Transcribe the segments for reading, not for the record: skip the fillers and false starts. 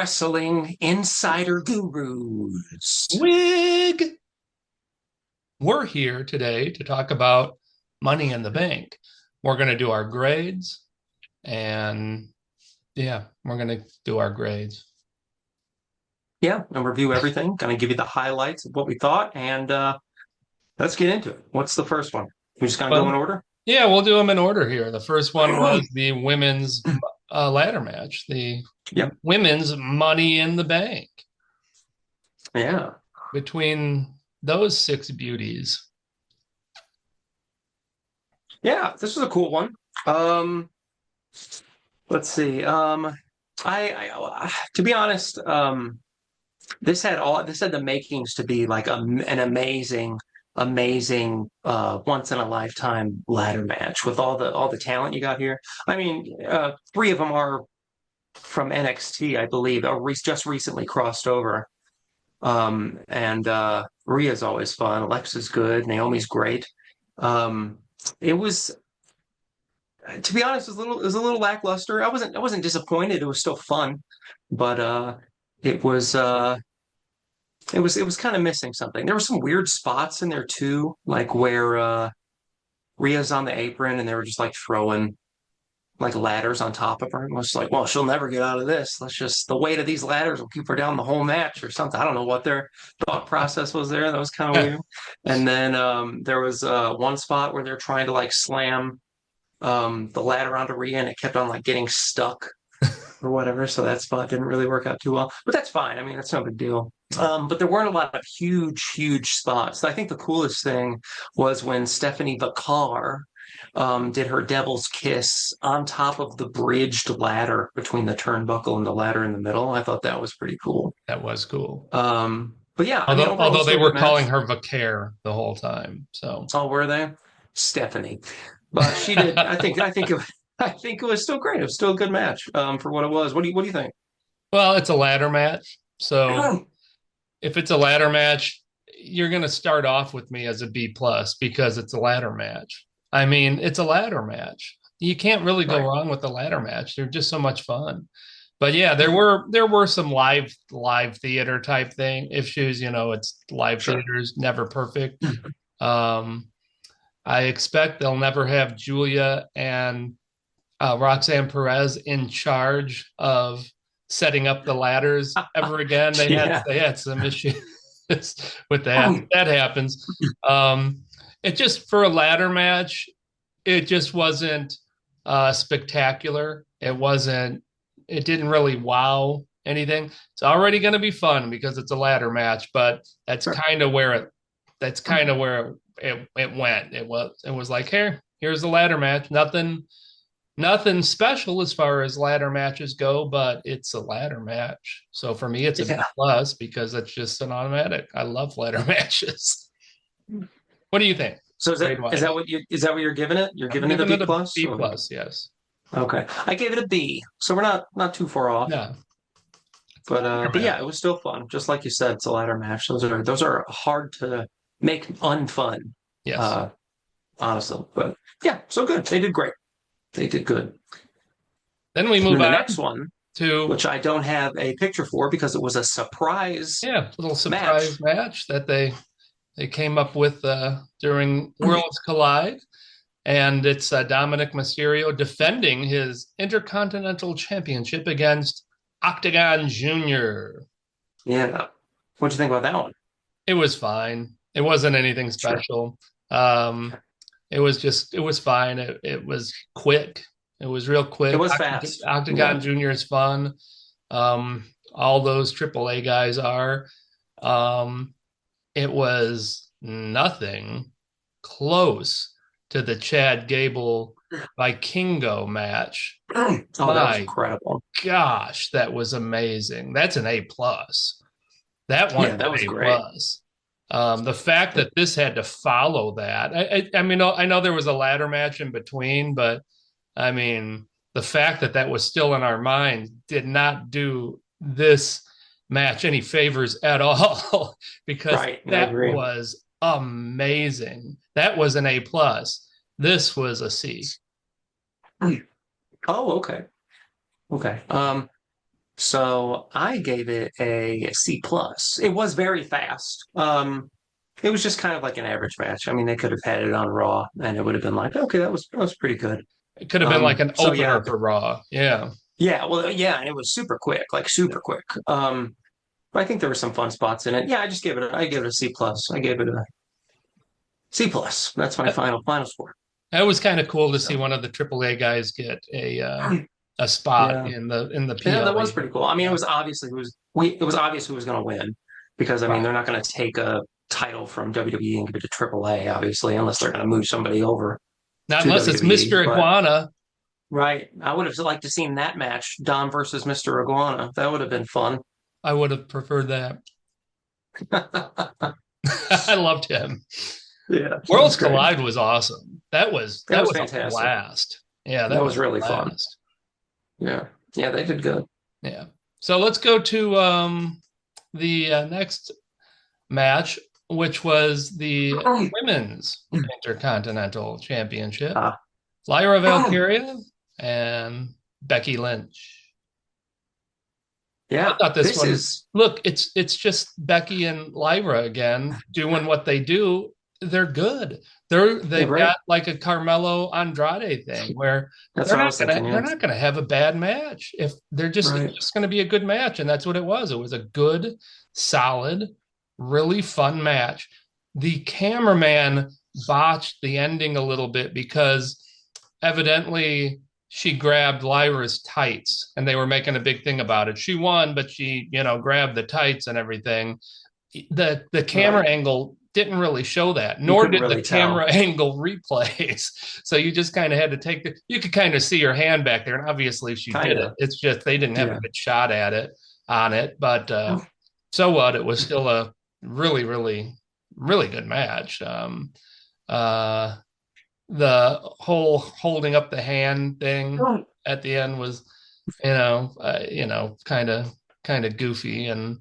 Wrestling Insider Gurus. Wig! We're here today to talk about Money in the Bank. We're going to do our grades, and we're going to do our grades. Yeah, and review everything. Going to give you the highlights of what we thought, and let's get into it. What's the first one? We just going to go in Well, order? yeah, we'll do them in order here. The first one was the women's ladder match, the Yep. women's Money in the Bank Yeah. between those six beauties. Yeah, this was a cool one. Um, let's see. To be honest, this had the makings to be like an amazing once in a lifetime ladder match with all the talent you got here. I mean, three of them are from NXT, I believe, or just recently crossed over. And Rhea's always fun. Alexa's good. Naomi's great. Um, it was, to be honest, it was a little lackluster. I wasn't disappointed. It was still fun, but it was it was kind of missing something. There were some weird spots in there too, like where Rhea's on the apron and they were just like throwing like ladders on top of her. And it was like, well, she'll never get out of this. Let's just the weight of these ladders will keep her down the whole match or something. I don't know what their thought process was there. That was kind of weird. And then there was one spot where they're trying to like slam the ladder onto Rhea and it kept on like getting stuck or whatever. So that spot didn't really work out too well. But that's fine. I mean, it's no big deal. But there weren't a lot of huge spots. I think the coolest thing was when Stephanie Vacar did her devil's kiss on top of the bridged ladder between the turnbuckle and the ladder in the middle. I thought that was pretty cool. That was cool. But yeah, I mean, overall, Although they still a were good calling match. her Vaquer the whole time. So, Oh, were they? Stephanie. But she did. I think it was still great. It was still a good match for what it was. What do you think? well, it's a ladder match. So if it's a ladder match, you're going to start off with me as a B plus because it's a ladder match. I mean, it's a ladder match. You can't really go Right. wrong with the ladder match. They're just so much fun. But yeah, there were some live theater type thing issues. It's live Sure. theaters, never perfect. Um, I expect they'll never have Julia and Roxanne Perez in charge of setting up the ladders ever again. They had Yeah. they had some issues with that. That happens. Um, it just for a ladder match, it just wasn't spectacular. It wasn't. It didn't really wow anything. It's already going to be fun because it's a ladder match, but that's Sure. kind of where it. That's kind of where it went. It was like here's the ladder match. Nothing special as far as ladder matches go, but it's a ladder match. So for me, it's a B Yeah. plus because it's just an automatic. I love ladder matches. What do you think, So is that grade is that wise? what you're giving it? You're I'm giving it a giving B it a plus? B Or plus. Yes. okay. I gave it a B. So we're not too far off. Yeah. It's a But ladder yeah, match. it was still fun. Just like you said, it's a ladder match. Those are hard to make unfun, Yes. uh, honestly. But yeah, so good. They did great. They did good. Then we And move then the on next one, to which I don't have a picture for because it was a surprise little surprise match. match that they came up with during Worlds Collide. And it's Dominic Mysterio defending his Intercontinental Championship against Octagon Junior. Yeah. What'd you think about that one? It was fine. It wasn't anything Sure. special. Um, it was fine. It was quick. It was real It quick. was fast. Octagon Yeah. Junior is fun. All those AAA guys are. Um, it was nothing close to the Chad Gable Vikingo match. Oh, that was My incredible. gosh, that was amazing. That's an A plus. That Yeah, one's that an was A great. plus. The fact that this had to follow that, I mean, I know there was a ladder match in between, but I mean, the fact that that was still in our minds did not do this match any favors at all because Right. I that agree. was amazing. That was an A plus. This was a C. Oh, okay. Okay. So I gave it a C plus. It was very fast. It was just kind of like an average match. I mean, they could have had it on Raw, and it would have been like, okay, that was pretty good. It could have been like an So yeah, opener for Raw. Yeah. yeah, well, yeah, and it was super quick, like super quick. But I think there were some fun spots in it. Yeah, I gave it a C plus. I gave it a C plus. That's my That, final score. that was kind of cool to see So one of the AAA guys get a spot yeah, in the yeah, that PLE. was pretty cool. I mean, Yeah. it was obvious who was going to win because I mean Right. they're not going to take a title from WWE and give it to AAA, obviously, unless they're going to move somebody over Not to unless it's WWE. Mr. But Iguana. right, I would have liked to seen that match, Dom versus Mr. Iguana. That would have been fun. I would have preferred that. I loved him. Yeah, that was Worlds great. Collide was awesome. That was That was a fantastic. blast. Yeah, That that was was a really fun. blast. Yeah, yeah, they did good. Yeah. So let's go to the next match, which was the women's Intercontinental Championship. Ah, Lyra Valkyria and Becky Lynch. I yeah, thought this this one, is look, it's just Becky and Lyra again doing what they do. They're good. they're They've great. got like a Carmelo Andrade thing where That's what I was thinking. they're Yeah, not gonna have a bad match if it's right. just gonna be a good match, and that's what it was. It was a good, solid, really fun match. The cameraman botched the ending a little bit because evidently she grabbed Lyra's tights and they were making a big thing about it. She won, but she, grabbed the tights and everything. The camera Right. angle didn't really show that, You nor couldn't did the really tell. camera angle replays. So you just kind of had to you could kind of see her hand back there. And obviously she Kind did it. of. It's just they didn't have a Yeah. good shot at it on it. But so what? It was still a really, really, really good match. Uh, the whole holding up the hand thing at the end was, kind of goofy. And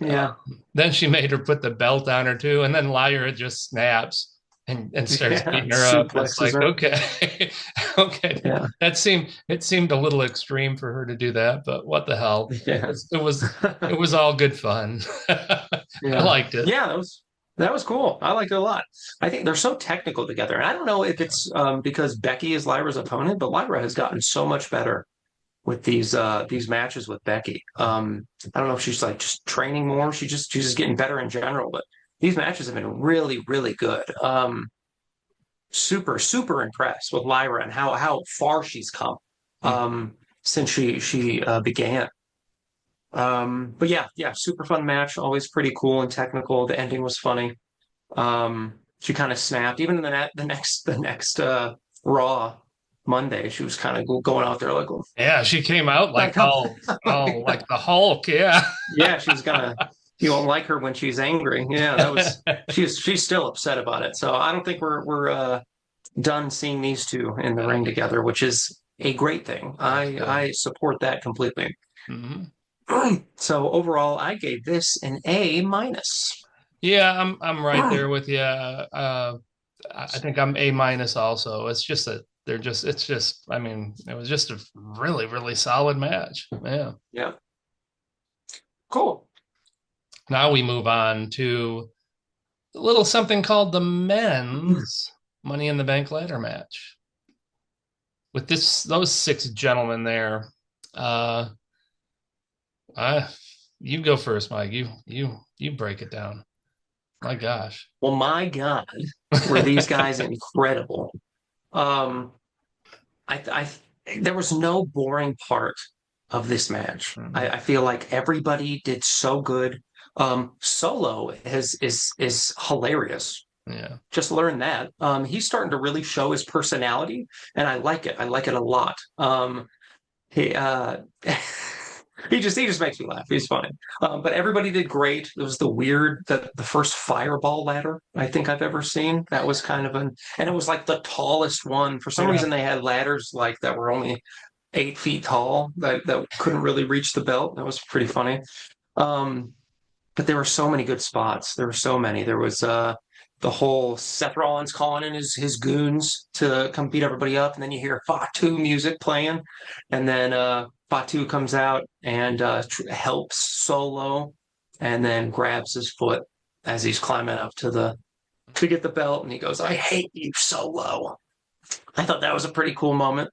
uh, Yeah. then she made her put the belt on her too, and then Lyra just snaps and starts Yeah. beating her up. It's Suplexes like, her. okay, okay, Yeah. it seemed a little extreme for her to do that, but what the hell? Yeah. It was all good fun. I Yeah. liked it. Yeah. That was cool. I liked it a lot. I think they're so technical together. And I don't know if it's because Becky is Lyra's opponent, but Lyra has gotten so much better with these matches with Becky. I don't know if she's like just training more. She's just getting better in general, but these matches have been really, really good. Super, super impressed with Lyra and how far she's come Hmm. since she began. But yeah, yeah, super fun match. Always pretty cool and technical. The ending was funny. She kind of snapped. Even in the next Raw Monday, she was kind of going out there Yeah, she came out like like, all like the Hulk. Yeah. yeah, she's gonna. You won't like her when she's angry. Yeah, that was. She's still upset about it. So I don't think we're done seeing these two in the ring together, which is a great thing. That's I good. I support that completely. Hmm. So overall, I gave this an A minus. Yeah, I'm right there with you. I think I'm A minus also. It's just that it's just, I mean, it was just a really, really solid match. Yeah. Yeah, cool. Now we move on to a little something called the men's Money in the Bank ladder match with those six gentlemen there. Uh, I, you go first, Mike. You break it down. My gosh. Well, my God, were these guys incredible? Um, I there was no boring part of this match. Mhm. I feel like everybody did so good. Solo is hilarious. Yeah. Just learned that. He's starting to really show his personality, and I like it. I like it a lot. He he just makes me laugh. He's funny. But everybody did great. It was the first fireball ladder I think I've ever seen. That was kind of and it was like the tallest one. For some Yeah. reason, they had ladders like that were only 8 feet tall that couldn't really reach the belt. That was pretty funny. Um, but there were so many good spots. There were so many. There was the whole Seth Rollins calling in his goons to come beat everybody up, and then you hear Fatu music playing, and then Fatu comes out and helps Solo, and then grabs his foot as he's climbing up to get the belt, and he goes, "I hate you, Solo." I thought that was a pretty cool moment.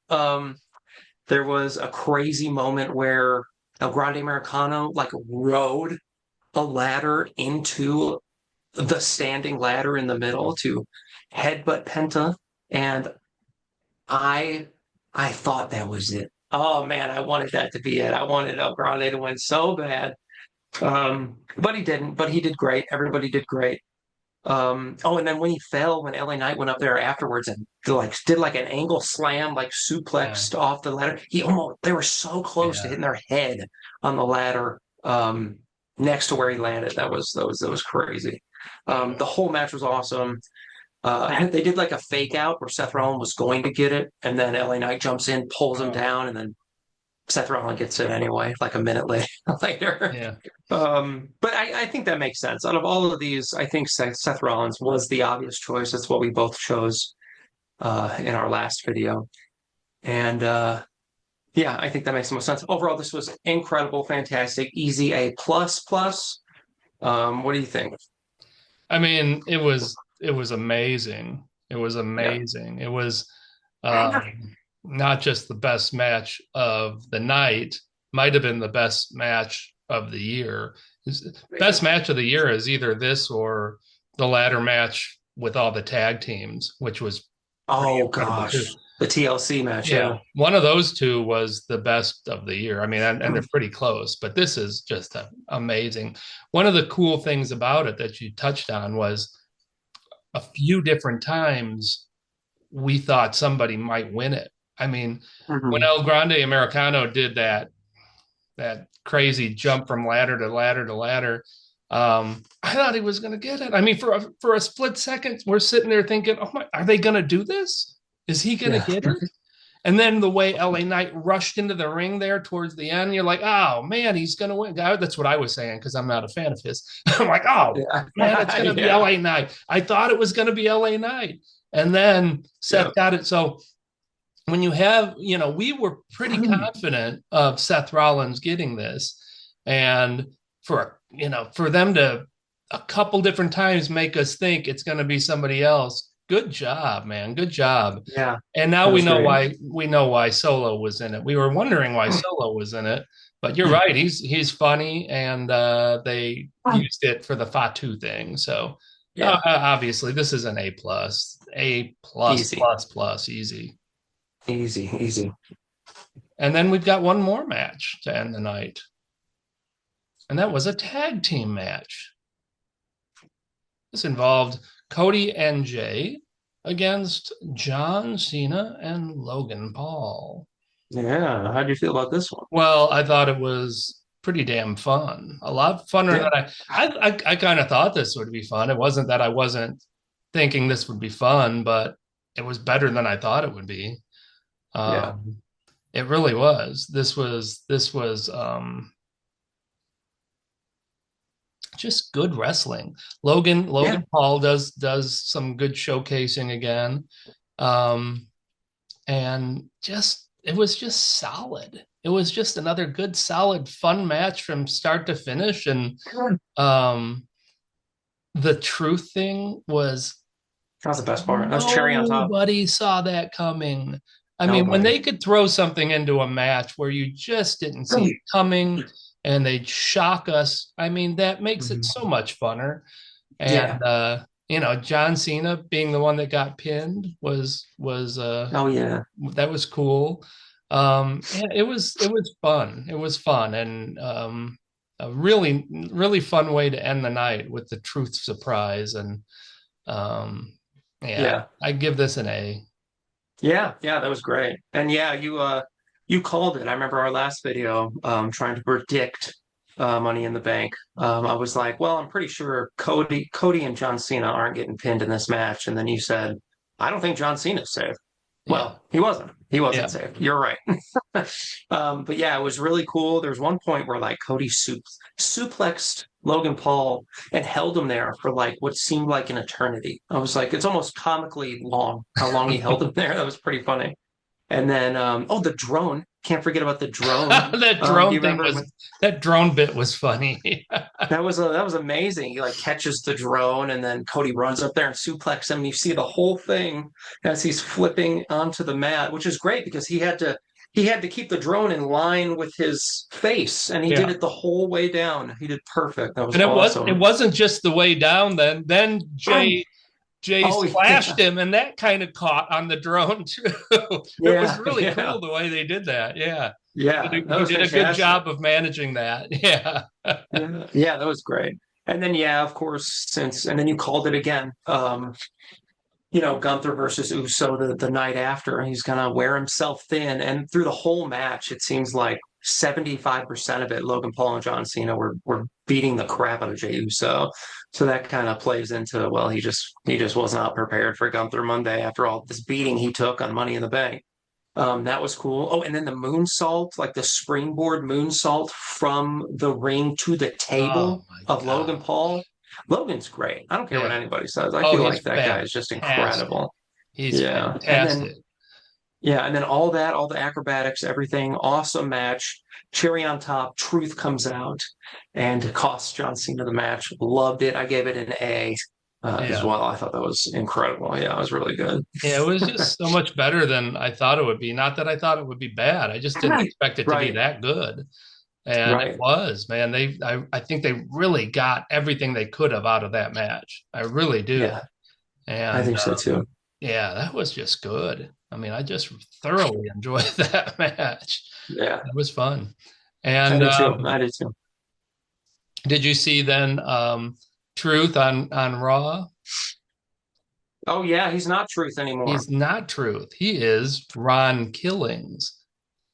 There was a crazy moment where El Grande Americano like rode a ladder into the standing ladder in the middle to headbutt Penta, and I I thought that was it. Oh man, I wanted that to be it. I wanted El Grande to win so bad. But he didn't. But he did great. Everybody did great. Oh, and then when he fell, when LA Knight went up there afterwards and did like an angle slam, like Yeah. suplexed off the ladder. They were so close to Yeah. hitting their head on the ladder, next to where he landed. That was crazy. The whole match was awesome. They did like a fake out where Seth Rollins was going to get it, and then LA Knight jumps in, pulls him Oh, down, and then Seth Rollins gets it anyway, like a minute later. yeah. But I think that makes sense. Out of all of these, I think Seth Rollins was the obvious choice. That's what we both chose in our last video. And yeah, I think that makes the most sense. Overall, this was incredible, fantastic, easy A plus plus. What do you think? I mean, it was amazing. It was Yeah. amazing. It was not just the best match of the night, might have been the best match of the year. Best match of the year is either this or the ladder match with all the tag teams, which was pretty Oh incredible too. gosh, the TLC match. Yeah, Yeah. one of those two was the best of the year. I mean, and they're pretty close, but this is just amazing. One of the cool things about it that you touched on was a few different times we thought somebody might win it. I mean, when Mhm. El Grande Americano did that crazy jump from ladder to ladder to ladder, I thought he was going to get it. I mean, for a split second, we're sitting there thinking, "Oh my, are they going to do this? Is he going to Yeah. get it?" And then the way LA Knight rushed into the ring there towards the end, you're like, "Oh man, he's going to win." That's what I was saying because I'm not a fan of his. I'm like, "Oh Yeah. man, it's going to be Yeah. LA Knight." I thought it was going to be LA Knight, and then Yeah. Seth got it. So when you have, we were pretty confident of Seth Rollins getting this, and for them to a couple different times make us think it's going to be somebody else. Good job, man. Good job. Yeah. And now That we was know great. why Solo was in it. We were wondering why Solo was in it, but you're right. He's funny, and they used it for the Fatu thing. So Yeah. obviously, this is an A plus Easy. plus plus easy. Easy. Easy. And then we've got one more match to end the night, and that was a tag team match. This involved Cody and Jay against John Cena and Logan Paul. Yeah. How do you feel about this one? Well, I thought it was pretty damn fun. A lot funner Yeah. than I kind of thought this would be fun. It wasn't that I wasn't thinking this would be fun, but it was better than I thought it would be. Yeah. Um, it really was. This was just good wrestling. Logan Yeah. Paul does some good showcasing again. Um, and just it was just solid. It was just another good, solid, fun match from start to finish. And um, the truth thing was That was the best part. That was cherry on top. nobody saw that coming. I mean, when Nobody. they could throw something into a match where you just didn't see it coming and they'd shock us, I mean, that makes it Mhm. so much funner. Yeah. And John Cena being the one that got pinned was Oh yeah. that was cool. Yeah, it was fun. It was fun, and a really really fun way to end the night with the truth surprise. And um, yeah, Yeah. I give this an A. Yeah. Yeah. That was great. And yeah, you called it. I remember our last video, trying to predict Money in the Bank. I was like, well, I'm pretty sure Cody and John Cena aren't getting pinned in this match. And then you said, I don't think John Cena's safe. Yeah, Well, he wasn't. He wasn't yeah, safe. You're right. But yeah, it was really cool. There was one point where like Cody suplexed Logan Paul and held him there for like what seemed like an eternity. I was like, it's almost comically long how long he held him there. That was pretty funny. And then, oh, the drone. Can't forget about the drone. That Do drone you thing remember was that drone bit was funny. that was amazing. He like catches the drone and then Cody runs up there and suplexes him. And you see the whole thing as he's flipping onto the mat, which is great because he had to keep the drone in line with his face, and he did Yeah. it the whole way down. He did perfect. That was And it awesome. wasn't just the way down then. Then Jay Oh splashed yeah, him, and that kind of caught on the drone too. It was yeah, really yeah, cool the way they did that. Yeah. yeah. That He was did a good fantastic. job of managing that. Yeah. Yeah, yeah, that was great. And then yeah, of course, since and then you called it again. Gunther versus Uso the night after. He's gonna wear himself thin, and through the whole match, it seems like 75% of it, Logan Paul and John Cena were beating the crap out of Jey Uso. So that kind of plays into well, he just was not prepared for Gunther Monday after all this beating he took on Money in the Bank. That was cool. Oh, and then the moonsault, like the springboard moonsault from the ring to the Oh table my of Logan God. Paul. Logan's great. I don't care what Yeah. anybody says. I Oh, feel he's like that guy is just fantastic. incredible. He's Yeah. And then fantastic. yeah, and then all that, all the acrobatics, everything, awesome match. Cherry on top, Truth comes out and costs John Cena the match. Loved it. I gave it an A as Yeah. well. I thought that was incredible. Yeah, it was really good. Yeah, it was just so much better than I thought it would be. Not that I thought it would be bad. I just didn't expect it to be Right, that good. And it right. was, man. I think they really got everything they could have out of that match. I really do. Yeah, I And think so too. yeah, that was just good. I mean, I just thoroughly enjoyed that match. Yeah, It was fun. I And did too. I did too. did you see then Truth on Raw? Oh yeah, he's not Truth anymore. He's not Truth. He is Ron Killings.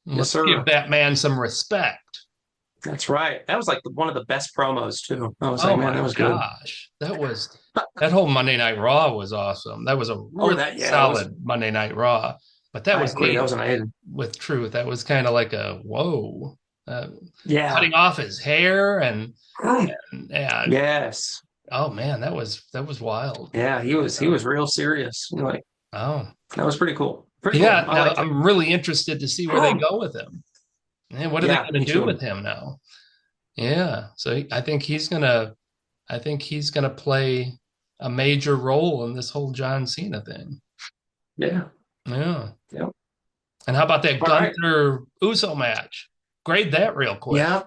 Yes, Let's give sir. that man some respect. That's right. That was like one of the best promos too. I was Oh like, man, my that was good. gosh. That whole Monday Night Raw was awesome. That was a Oh, really that yeah, that was. solid Monday Night Raw. But that I was agree. That me was amazing. with Truth. That was kind of like a whoa. Uh, Yeah. Cutting off his hair and yeah. Yes. Oh man, that was wild. Yeah. He Uh, was real serious. Like oh that was pretty cool. Pretty cool. yeah. I Now liked it. I'm really interested to see where they go with him. Man, what are they Yeah, going me to do too. with him now? Yeah. So I think he's gonna play a major role in this whole John Cena thing. Yeah. Yeah. Yeah. And how about that All right. Gunther Uso match? Grade that real quick. Yeah.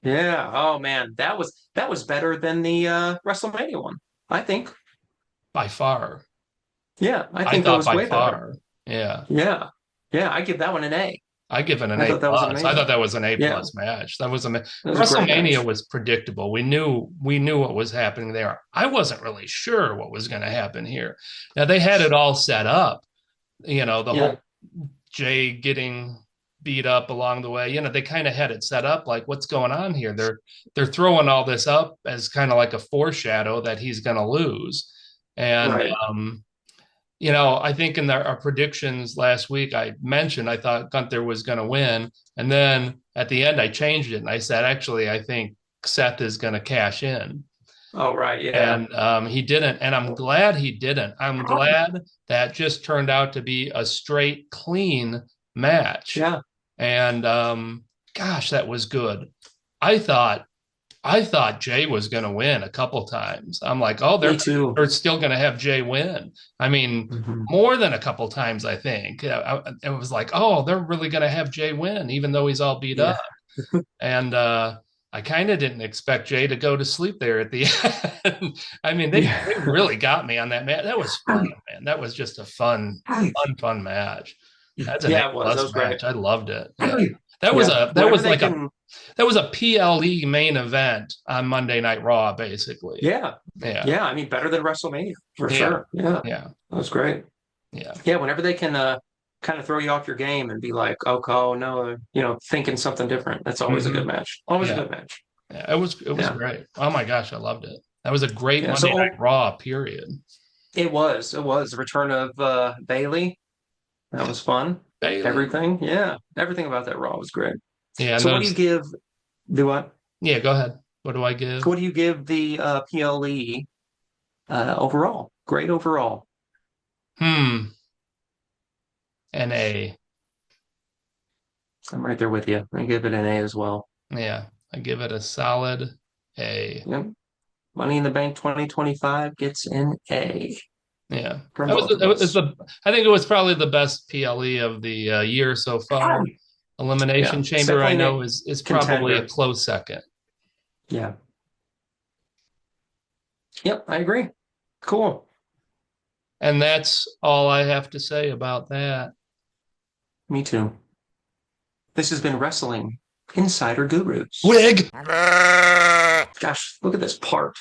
Yeah. Oh man, that was better than the WrestleMania one. I think. By far. Yeah, I I think that thought was by way better. far. Yeah. Yeah. Yeah, I give that one an A. I give it an I A thought that was plus. I thought amazing. that was an A Yeah, plus match. that was a great WrestleMania match. was predictable. We knew what was happening there. I wasn't really sure what was going to happen here. Now they had it all set up. The Yeah. whole Jay getting beat up along the way. They kind of had it set up like what's going on here. They're throwing all this up as kind of like a foreshadow that he's going to lose. And Right. I think in our predictions last week, I mentioned I thought Gunther was going to win, and then at the end I changed it and I said actually I think Seth is going to cash in, Oh, right. Yeah. and he didn't, and I'm glad he didn't. I'm glad that just turned out to be a straight, clean match, Yeah. and gosh, that was good. I thought I thought Jay was going to win a couple times. I'm like, oh, Me they're too. they're still going to have Jay win. I mean, Hmm. more than a couple times, I think. It was like, oh, they're really going to have Jay win, even though he's all beat Yeah. up. And I kind of didn't expect Jay to go to sleep there at the end. I mean, they Yeah. really got me on that match. That was fun, man. That was just a fun match. That's an A Yeah, it was. That plus was great. match. I loved it. Yeah. That was Yeah. a that Whenever was they like a can. that was a PLE main event on Monday Night Raw, basically. Yeah. Yeah, Yeah. I mean, better than WrestleMania for yeah, sure. Yeah. yeah, That was great. yeah, Yeah. Whenever they can kind of throw you off your game and be like, oh no, thinking something different. That's always a hmm good match. Always a yeah, good match. yeah. It was Yeah. great. Oh my gosh, I loved it. That was a great Yeah. Monday So Night Raw. Period. it was the return of Bailey. That was fun. Bailey. Everything. Yeah. Everything about that Raw was great. Yeah, and So what do you those. give? Do what? Yeah, go ahead. What do I give? What do you give the PLE overall? Grade overall. Hmm. An A. I'm right there with you. I give it an A as well. Yeah, I give it a solid A. Yep. Money in the Bank 2025 gets an A Yeah, from that was both of it was us. the. I think it was probably the best PLE of the year so far. Elimination Yeah, it's Chamber, I definitely know, a is probably a contender. close second. Yeah. Yep, I agree. Cool. And that's all I have to say about that. Me too. This has been Wrestling Insider Gurus. Wig. Gosh, look at this part.